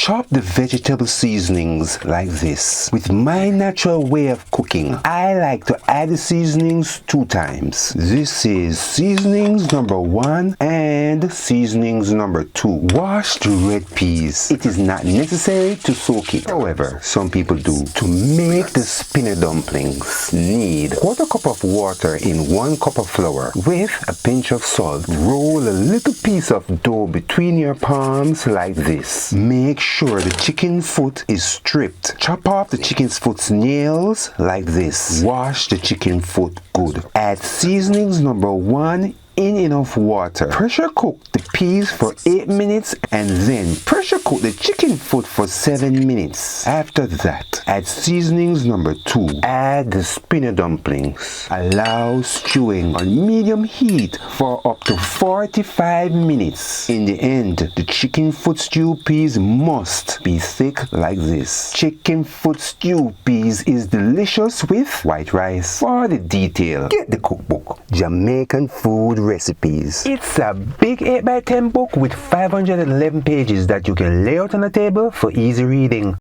Chop the vegetable seasonings like this. With my natural way of cooking, I like to add the seasonings 2 times. This is seasonings number 1 and seasonings number 2. Wash the red peas. It is not necessary to soak it. However, some people do. To make the spinner dumplings, need 1/4 cup of water in 1 cup of flour with a pinch of salt. Roll a little piece of dough between your palms like this. Make sure the chicken foot is stripped. Chop off the chicken's foot's nails like this. Wash the chicken foot good. Add seasonings number 1 in enough water. Pressure cook the peas for 8 minutes and then pressure cook the chicken foot for 7 minutes. After that, add seasonings number 2. Add the spinner dumplings. Allow stewing on medium heat for up to 45 minutes. In the end, the chicken foot stew peas must be thick like this. Chicken foot stew peas is delicious with white rice. For the detail, get the cookbook, Jamaican Food Recipes. It's a big 8x10 book with 511 pages that you can lay out on a table for easy reading.